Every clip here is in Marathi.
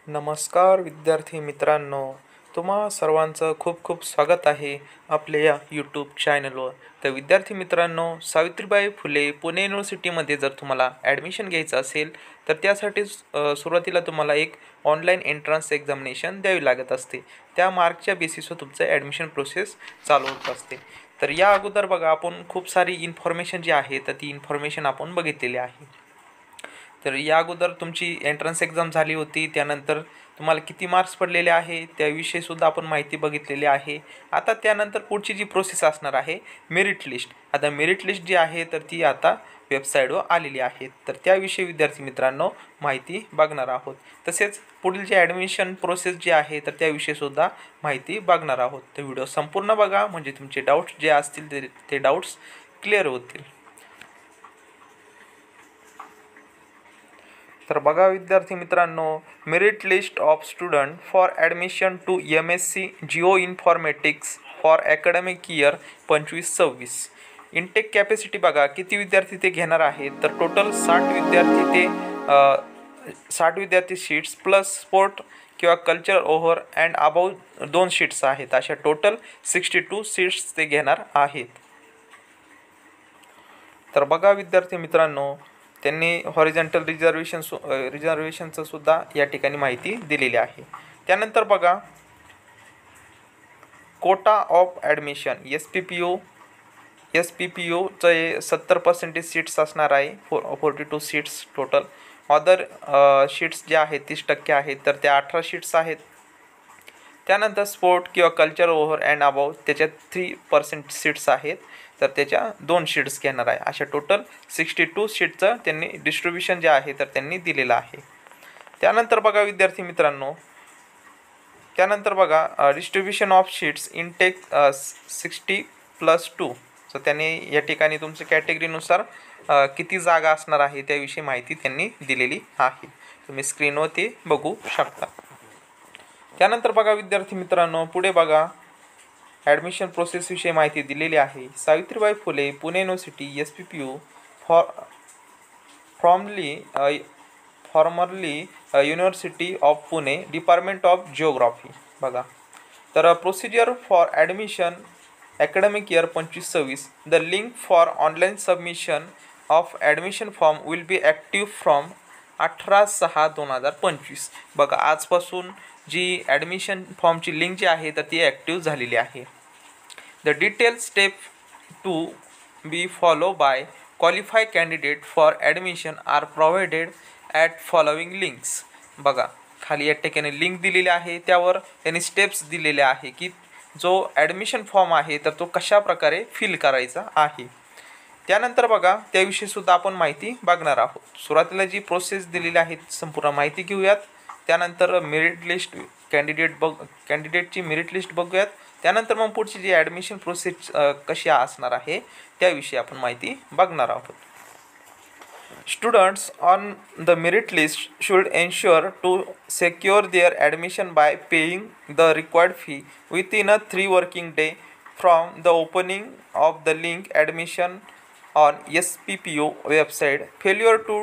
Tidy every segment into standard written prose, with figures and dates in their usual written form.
नमस्कार विद्यार्थी मित्रांनो, तुम्हा सर्वांचं खूप खूप स्वागत आहे आपल्या या यूट्यूब चॅनलवर. तर विद्यार्थी मित्रांनो, सावित्रीबाई फुले पुणे युनिव्हर्सिटीमध्ये जर तुम्हाला ॲडमिशन घ्यायचं असेल तर त्यासाठी सुरुवातीला तुम्हाला एक ऑनलाईन एंट्रन्स एक्झामिनेशन द्यावी लागत असते. त्या मार्कच्या बेसिसवर तुमचं ॲडमिशन प्रोसेस चालू होत असते. तर या अगोदर बघा, आपण खूप सारी इन्फॉर्मेशन जी आहे तर ती इन्फॉर्मेशन आपण बघितलेली आहे. तर या अगोदर तुमची एंट्रन्स एक्झाम झाली होती, त्यानंतर तुम्हाला किती मार्क्स पडलेले आहे त्याविषयीसुद्धा आपण माहिती बघितलेली आहे. आता त्यानंतर पुढची जी प्रोसेस असणार आहे, मेरिट लिस्ट. आता मेरिट लिस्ट जी आहे तर ती आता वेबसाईटवर आलेली आहे. तर त्याविषयी विद्यार्थी मित्रांनो माहिती बघणार आहोत. तसेच पुढील जे ॲडमिशन प्रोसेस जी आहे तर त्याविषयीसुद्धा माहिती बघणार आहोत. तर व्हिडिओ संपूर्ण बघा, म्हणजे तुमचे डाऊट्स जे असतील ते डाऊट्स क्लिअर होतील. तर बघा विद्यार्थी मित्रांनो, merit list of student for admission to MSc geo informatics for academic year 25-26. Intake capacity बघा, किती विद्यार्थी ते घेणार आहेत. तर टोटल 60 विद्यार्थी सीट्स प्लस स्पोर्ट किंवा culture over and above 2 seats आहेत. अशा टोटल 62 सीट्स ते घेणार आहेत. तर बघा विद्यार्थी मित्रांनो, त्यांनी हॉरिझॉन्टल रिझर्वेशनचं सुद्धा या ठिकाणी माहिती दिलेली आहे. त्यानंतर बघा, कोटा ऑफ ॲडमिशन SPPUचं 70% सीट्स असणार आहे. 42 सीट्स टोटल. अदर सीट्स ज्या आहेत 30% आहेत, तर त्या 18 सीट्स आहेत. त्यानंतर स्पोर्ट किंवा कल्चर ओव्हर अँड अबाव त्याच्यात 3% सीट्स आहेत, तर त्याच्या 2 सीट्स घेणार आहे. अशा टोटल 62 सीटचं त्यांनी डिस्ट्रीब्युशन जे आहे तर त्यांनी दिलेलं आहे. त्यानंतर बघा विद्यार्थी मित्रांनो, distribution of seats intake 60+2. So त्यांनी या ठिकाणी तुमच्या कॅटेगरीनुसार किती जागा असणार आहे त्याविषयी माहिती त्यांनी दिलेली आहे. तुम्ही स्क्रीनवर ते बघू शकता. त्यानंतर बघा विद्यार्थी मित्रांनो, पुढे बघा ॲडमिशन प्रोसेसविषयी माहिती दिलेली आहे. Savitribai Phule Pune university SPPU formerly university of Pune department of geography. बघा, तर procedure for admission academic year 25-26. The link for online submission of admission form will be active from 18/6/2025. बघा, आजपासून जी ॲडमिशन फॉर्मची लिंक जी आहे तर ती ॲक्टिव्ह झालेली आहे. The detail step to be follow by qualify candidate for admission are provided at following links. बघा, खाली या ठिकाणी लिंक दिलेली आहे, त्यावर त्यांनी स्टेप्स दिलेले आहे की जो ॲडमिशन फॉर्म आहे तर तो कशा प्रकारे फिल करायचा आहे. त्यानंतर बघा, त्याविषयीसुद्धा आपण माहिती बघणार आहोत. सुरुवातीला जी प्रोसेस दिलेली आहे संपूर्ण माहिती घेऊयात. त्यानंतर मेरिट लिस्ट कॅन्डिडेटची मेरिट लिस्ट बघूयात. त्यानंतर मग पुढची जी ॲडमिशन प्रोसेस कशी असणार आहे त्याविषयी आपण माहिती बघणार आहोत. Students on the merit list should ensure to secure their admission by paying the required fee within 3 working day from the opening of the link admission on SPPU website. Failure to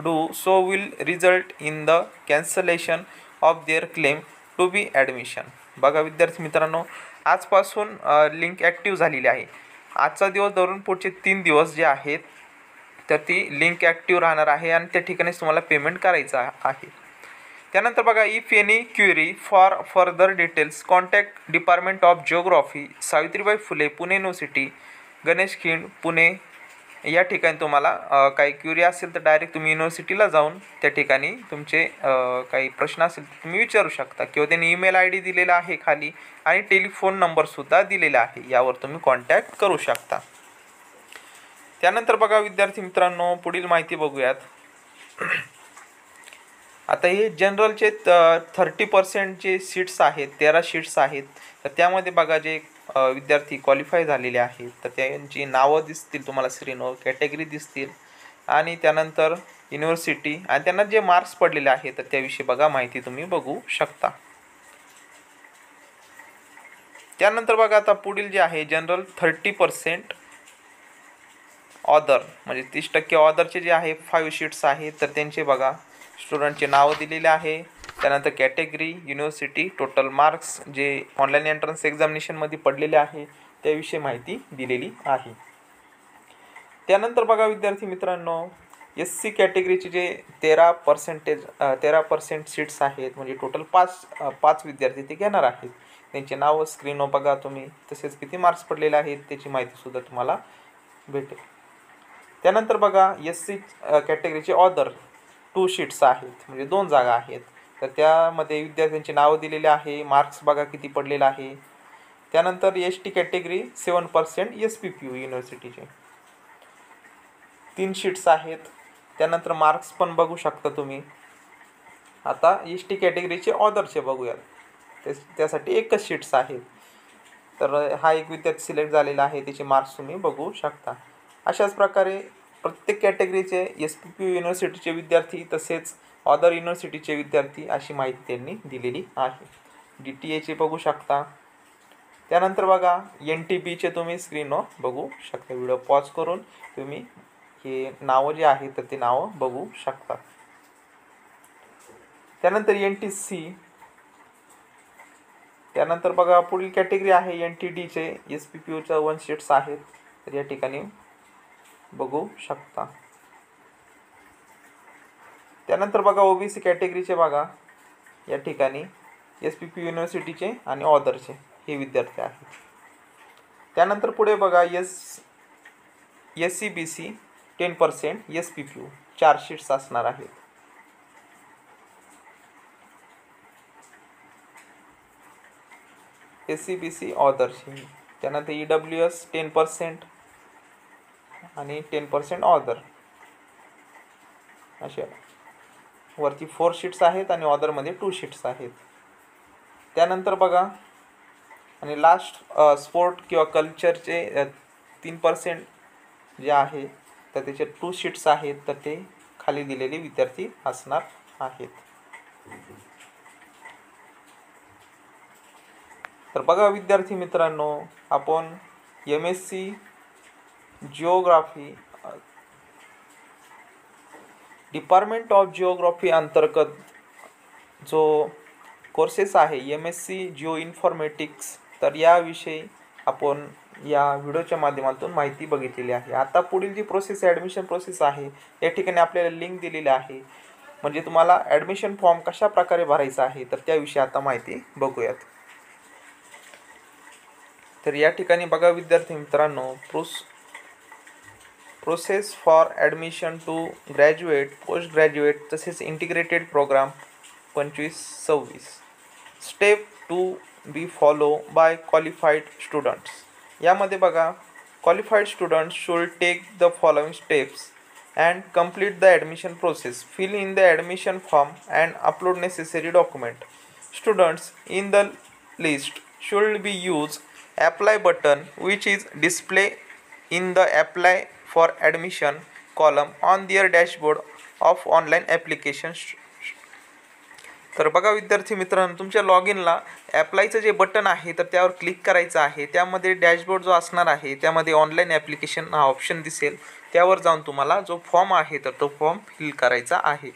do so will result in the cancellation of their claim to be admission. बघा विद्यार्थी मित्रांनो, आजपासून लिंक ॲक्टिव्ह झालेली आहे. आजचा दिवस धरून पुढचे 3 दिवस जे आहेत तर ती लिंक ॲक्टिव्ह राहणार आहे आणि त्या ठिकाणीच तुम्हाला पेमेंट करायचं आहे. त्यानंतर बघा, if any query for further details contact department of geography Savitribai Phule Pune university Ganesh Khind Pune. या ठिकाणी तुम्हाला काही क्युरी असेल तर डायरेक्ट तुम्ही युनिव्हर्सिटीला जाऊन त्या ठिकाणी तुमचे काही प्रश्न असेल तर तुम्ही विचारू शकता, किंवा त्यांनी ईमेल ID दिलेला आहे खाली आणि टेलिफोन नंबरसुद्धा दिलेला आहे, यावर तुम्ही कॉन्टॅक्ट करू शकता. त्यानंतर बघा विद्यार्थी मित्रांनो, पुढील माहिती बघूयात. आता हे जनरलचे 30% जे सीट्स आहेत, 13 सीट्स आहेत. तर त्यामध्ये बघा, जे विद्यार्थी क्वालिफाय झालेले आहेत तर त्यांची नावं दिसतील तुम्हाला स्क्रीनवर, कॅटेगरी दिसतील आणि त्यानंतर युनिव्हर्सिटी आणि त्यांना जे मार्क्स पडलेले आहेत तर त्याविषयी बघा माहिती तुम्ही बघू शकता. त्यानंतर बघा, आता पुढील जे आहे जनरल 30% ऑदर, म्हणजे 30% ऑदरचे जे आहे 5 सीट्स आहेत तर त्यांचे बघा स्टुडंटचे नाव दिलेले आहे. त्यानंतर कॅटेगरी, युनिव्हर्सिटी, टोटल मार्क्स जे ऑनलाईन एंट्रन्स एक्झामिनेशनमध्ये पडलेले आहे त्याविषयी माहिती दिलेली आहे. त्यानंतर बघा विद्यार्थी मित्रांनो, SC कॅटेगरीचे जे 13% सीट्स आहेत, म्हणजे टोटल पाच विद्यार्थी ते घेणार आहेत. त्यांचे नाव स्क्रीनवर बघा तुम्ही, तसेच किती मार्क्स पडलेले आहेत त्याची माहितीसुद्धा तुम्हाला भेटेल. त्यानंतर बघा SC कॅटेगरीचे ऑदर 2 शीट्स आहेत, म्हणजे 2 जागा आहेत. तर त्यामध्ये विद्यार्थ्यांची नावं दिलेली आहे, मार्क्स बघा किती पडलेला आहे. त्यानंतर ST कॅटेगरी 7% SPPU युनिव्हर्सिटीचे 3 शीट्स आहेत. त्यानंतर मार्क्स पण बघू शकता तुम्ही. आता ST कॅटेगरीचे ऑदरचे बघूयात. त्यासाठी एकच शीट्स आहेत. तर हा एक विद्यार्थी सिलेक्ट झालेला आहे, त्याचे मार्क्स तुम्ही बघू शकता. अशाच प्रकारे प्रत्येक कॅटेगरीचे SPPU युनिव्हर्सिटीचे विद्यार्थी तसेच ऑदर युनिव्हर्सिटीचे विद्यार्थी अशी माहिती त्यांनी दिलेली आहे. DTAचे बघू शकता. त्यानंतर बघा NTBचे तुम्ही स्क्रीनवर बघू शकता. व्हिडिओ पॉज करून तुम्ही हे नावं जे आहेत तर ते नावं बघू शकता. त्यानंतर NTC. त्यानंतर बघा पुढील कॅटेगरी आहे NTDचे SPPUच्या 1 शीट्स आहेत. तर या ठिकाणी बघू शकता. त्यानंतर बघा OBC कॅटेगरीचे बघा या ठिकाणी SPPU युनिव्हर्सिटीचे आणि ऑदरचे हे विद्यार्थी आहेत. त्यानंतर पुढे बघा SCBC 10% SPPU 4 शीट्स असणार आहेत. SCBC ऑदरची. त्यानंतर EWS 10% आणि 10% ऑदर अशा वरती 4 शीट्स आहेत आणि ऑदरमध्ये 2 शीट्स आहेत. त्यानंतर बघा आणि लास्ट स्पोर्ट किंवा कल्चरचे 3% जे आहे तर त्याचे 2 शीट्स आहेत. तर ते खाली दिलेले विद्यार्थी असणार आहेत. तर बघा विद्यार्थी मित्रांनो, आपण MSc geography department of geography अंतर्गत जो कोर्सेस आहे MSc जिओ इन्फॉर्मेटिक्स, तर याविषयी आपण या व्हिडिओच्या माध्यमातून माहिती बघितलेली आहे. आता पुढील जी प्रोसेस ॲडमिशन प्रोसेस आहे या ठिकाणी आपल्याला लिंक दिलेली आहे, म्हणजे तुम्हाला ॲडमिशन फॉर्म कशा प्रकारे भरायचा आहे तर त्याविषयी आता माहिती बघूयात. तर या ठिकाणी बघा विद्यार्थी मित्रांनो, process for admission to graduate, post graduate तसेच integrated programme 25-26 step to be follow by qualified students. यामध्ये बघा qualified students should take the following steps and complete the admission process, fill in the admission form and upload necessary document. Students in the list should be use apply button which is display in the apply for admission column on their dashboard of online application. तर बघा विद्यार्थी मित्रांनो, तुमच्या लॉग इनला ॲप्लायचं जे बटन आहे तर त्यावर क्लिक करायचं आहे. त्यामध्ये डॅशबोर्ड जो असणार आहे त्यामध्ये ऑनलाईन ॲप्लिकेशन हा ऑप्शन दिसेल. त्यावर जाऊन तुम्हाला जो फॉर्म आहे तर तो फॉर्म फिल करायचा आहे.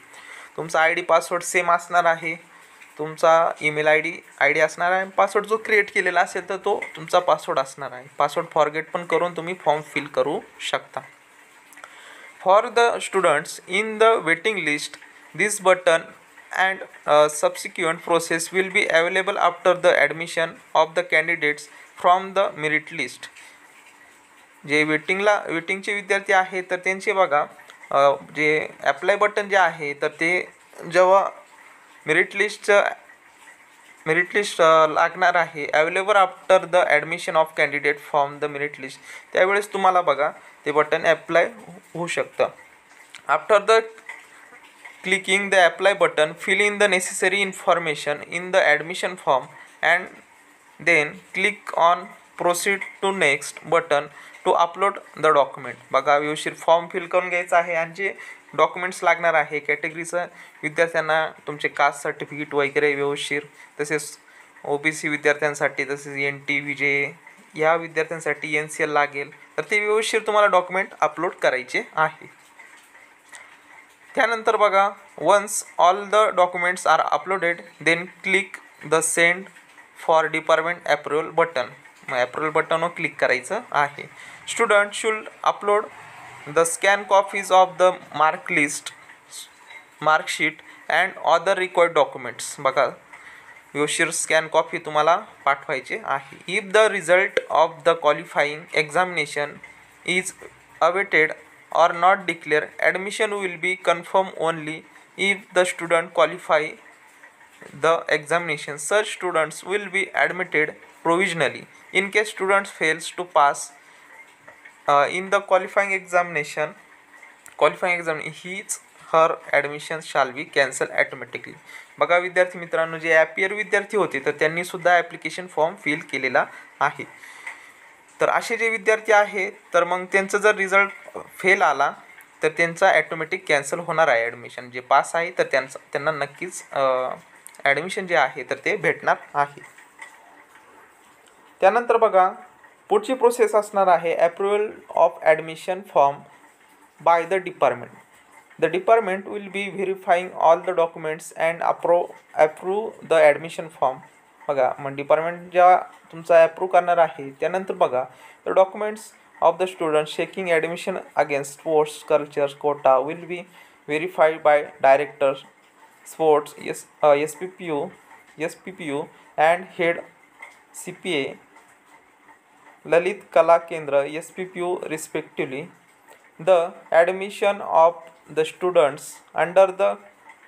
तुमचा ID पासवर्ड सेम असणार आहे, तुमचा ईमेल आय डी असणार आहे. पासवर्ड जो क्रिएट केलेला असेल तर तो तुमचा पासवर्ड असणार आहे. पासवर्ड फॉरगेट पण करून तुम्ही फॉर्म फिल करू शकता. For the students in the waiting list, this button and subsequent process will be available after the admission of the candidates from the merit list. जे वेटिंगचे विद्यार्थी आहेत तर त्यांचे बघा जे ॲप्लाय बटन जे आहे तर ते जेव्हा मेरिट लिस्ट लागणार आहे available after the admission of candidate from the merit list, त्यावेळेस तुम्हाला बघा ते बटन ॲप्लाय होऊ शकतं. After the clicking the apply button, fill in the necessary information in the admission form and then click on proceed to next button to upload the document. बघा व्यवस्थित फॉर्म फिल करून घ्यायचा आहे आणि जे डॉक्युमेंट्स लागणार आहे कॅटेगरीचं विद्यार्थ्यांना तुमचे कास्ट सर्टिफिकेट वगैरे व्यवस्थित, तसेच OBC विद्यार्थ्यांसाठी तसेच NTVJ या विद्यार्थ्यांसाठी NCL लागेल, तर ते व्यवस्थित तुम्हाला डॉक्युमेंट अपलोड करायचे आहे. त्यानंतर बघा Once all the documents are uploaded, then click the send for department approval button. मग approval button वर क्लिक करायचं आहे. Student should upload the scan copies of the mark list, mark sheet and other required documents. बघा योशीर स्कॅन कॉपी तुम्हाला पाठवायचे आहे. If the result of the qualifying examination is awaited or not declare, admission will be confirmed only if the student qualify the examination. Such students will be admitted provisionally. In case students fails to pass in the qualifying examination, his her admission shall be cancelled automatically. बघा विद्यार्थी मित्रांनो, जे ॲपियर विद्यार्थी होते तर त्यांनी सुद्धा ॲप्लिकेशन फॉर्म फिल केलेला आहे. तर असे जे विद्यार्थी आहे तर मग त्यांचं जर रिझल्ट फेल आला तर त्यांचा ॲटोमॅटिक कॅन्सल होणार आहे ॲडमिशन. जे पास आहे तर त्यांना नक्कीच ॲडमिशन जे आहे तर ते भेटणार आहे. त्यानंतर बघा पुढची प्रोसेस असणार आहे approval of admission form by the department. The department will be verifying all the documents and approve the admission form. बघा मग डिपार्टमेंट जेव्हा तुमचा अप्रूव्ह करणार आहे त्यानंतर बघा the documents of the student seeking admission against sports culture quota will be verified by director sports SPPU and head CPA Lalit Kala Kendra SPPU respectively. The admission of the students under the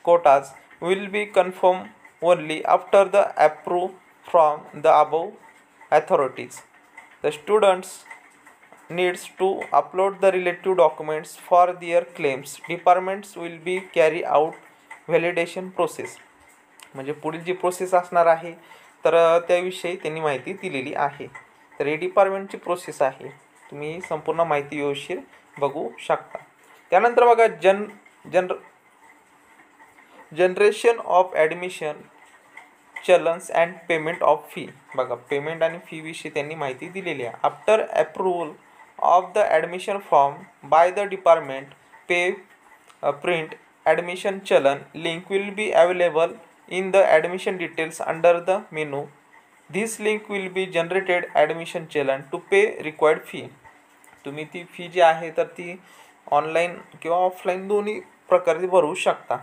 quotas will be confirmed only after the approval from the above authorities. The students needs to upload the relative documents for their claims. Departments will be carry out validation process. म्हणजे पुढील जी प्रोसेस असणार आहे तर त्याविषयी त्यांनी माहिती दिलेली आहे. तर हे डिपार्टमेंटची प्रोसेस आहे. तुम्ही संपूर्ण माहिती व्यवस्थित बघू शकता. त्यानंतर बघा generation of admission challans and payment of fee. बघा पेमेंट आणि फी विषयी त्यांनी माहिती दिलेली आहे. After approval of the admission form by the department pay print admission challan link will be available in the admission details under the menu. This link will be generated admission challan to pay required fee. तुम्ही ती फी जी आहे तर ती ऑनलाईन किंवा ऑफलाईन दोन्ही प्रकारे भरू शकता.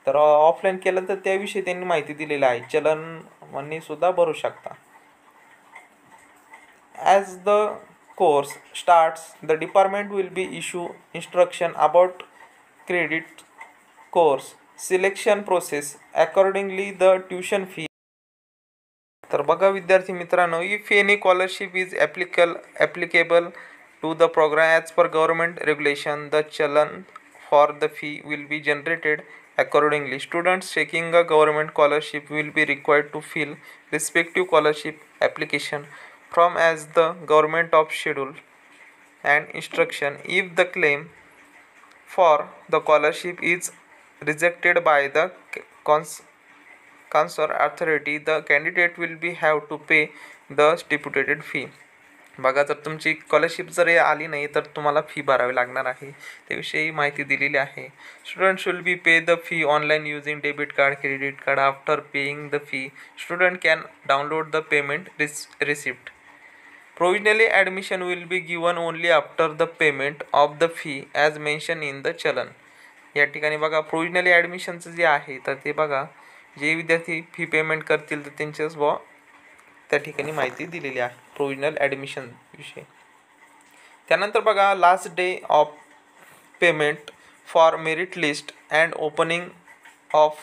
तर ऑफलाईन केलं तर त्याविषयी त्यांनी माहिती दिलेली आहे. चलन म्हणून सुद्धा भरू शकता. As the course starts, the department will be issue instruction about credit course selection process accordingly the tuition fee. तर बघा विद्यार्थी मित्रांनो, if any scholarship is applicable to the programme as per government regulation, the challan for the fee will be generated accordingly. Students seeking a government scholarship will be required to fill respective scholarship application from as the government of schedule and instruction. If the claim for the scholarship is rejected by the concerned authority, the candidate will be have to pay the stipulated fee. बघा जर तुमची स्कॉलरशिप जर आली नाही तर तुम्हाला फी भरावी लागणार आहे. त्याविषयी माहिती दिलेली आहे. Student should be pay the fee online using debit card credit card. After paying the fee student can download the payment receipt. Provisionally admission will be given only after the payment of the fee as mentioned in the चलन. या ठिकाणी बघा प्रोविजनली ॲडमिशनचं जे आहे तर ते बघा जे विद्यार्थी फी पेमेंट करतील तर त्यांच्याच त्या ठिकाणी माहिती दिलेली आहे प्रोविजनल ॲडमिशन विषयी. त्यानंतर बघा last day of payment for merit list and opening of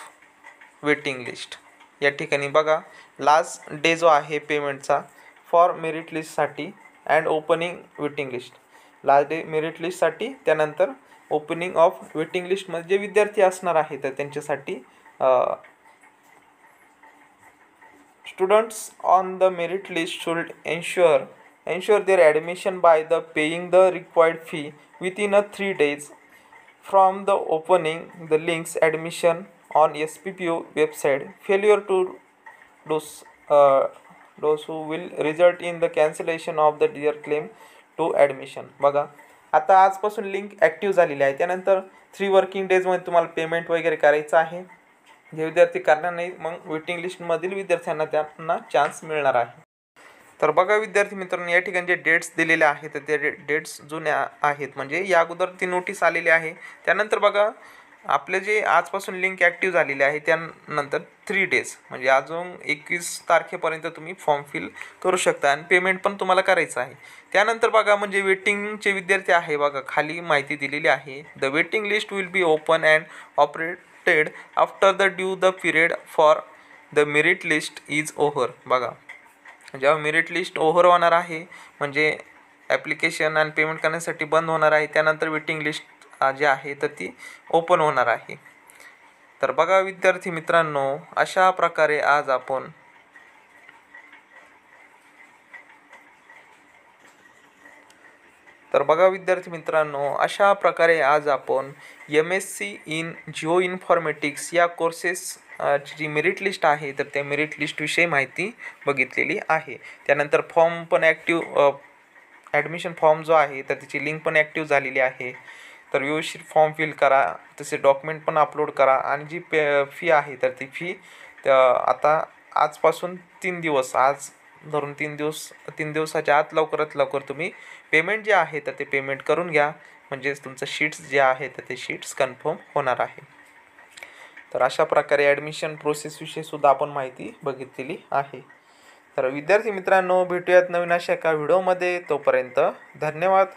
waiting list. या ठिकाणी बघा लास्ट डे जो आहे पेमेंटचा फॉर मेरिट लिस्टसाठी and opening waiting list. Last day merit लिस्टसाठी, त्यानंतर ओपनिंग ऑफ वेटिंग लिस्टमध्ये जे विद्यार्थी असणार आहे तर त्यांच्यासाठी students on the merit list should ensure their admission by the paying the required fee within 3 days from the opening the links admission on SPPU website. Failure to do so will result in the cancellation of their claim to admission. बघा आता आजपासून लिंक ॲक्टिव्ह झालेली आहे. त्यानंतर 3 वर्किंग डेजमध्ये तुम्हाला पेमेंट वगैरे करायचं आहे. जे विद्यार्थी करणार नाही मग वेटिंग लिस्टमधील विद्यार्थ्यांना त्यांना चान्स मिळणार आहे. तर बघा विद्यार्थी मित्रांनो, या ठिकाणी जे डेट्स दिलेले आहेत तर ते डेट्स जुन्या आहेत, म्हणजे या अगोदर ती नोटीस आलेली आहे. त्यानंतर बघा आपले जे आजपासून लिंक ॲक्टिव्ह झालेली आहे त्यानंतर 3 डेज म्हणजे अजून 21 तारखेपर्यंत तुम्ही फॉर्म फिल करू शकता आणि पेमेंट पण तुम्हाला करायचं आहे. त्यानंतर बघा म्हणजे वेटिंगचे विद्यार्थी आहे बघा खाली माहिती दिलेली आहे. The waiting list will be open and operated after the due the period for the merit list is over. बघा जेव्हा मेरिट लिस्ट ओव्हर होणार आहे म्हणजे ॲप्लिकेशन आणि पेमेंट करण्यासाठी बंद होणार आहे, त्यानंतर वेटिंग लिस्ट जी आहे तर ती ओपन होणार आहे. तर बघा विद्यार्थी मित्रांनो, अशा प्रकारे आज आपण MSc इन जिओ इन्फॉर्मेटिक्स या कोर्सेस जी मेरिट लिस्ट आहे तर त्या मेरिट लिस्टविषयी माहिती बघितलेली आहे. त्यानंतर फॉर्म पण ॲडमिशन फॉर्म जो आहे तर त्याची लिंक पण ॲक्टिव्ह झालेली आहे. तर व्यवस्थित फॉर्म फिल करा, तसे डॉक्युमेंट पण अपलोड करा आणि जी फी आहे तर ती फी आता आजपासून 3 दिवस आज धरून 3 दिवसाच्या आत लवकरात लवकर तुम्ही पेमेंट जे आहे तर ते पेमेंट करून घ्या, म्हणजेच तुमचं शीट्स जे आहे तर ते शीट्स कन्फर्म होणार आहे. तर अशा प्रकारे ॲडमिशन प्रोसेसविषयी सुद्धा आपण माहिती बघितलेली आहे. तर विद्यार्थी मित्रांनो, भेटूयात नवीन अशा एका व्हिडिओमध्ये. तोपर्यंत धन्यवाद.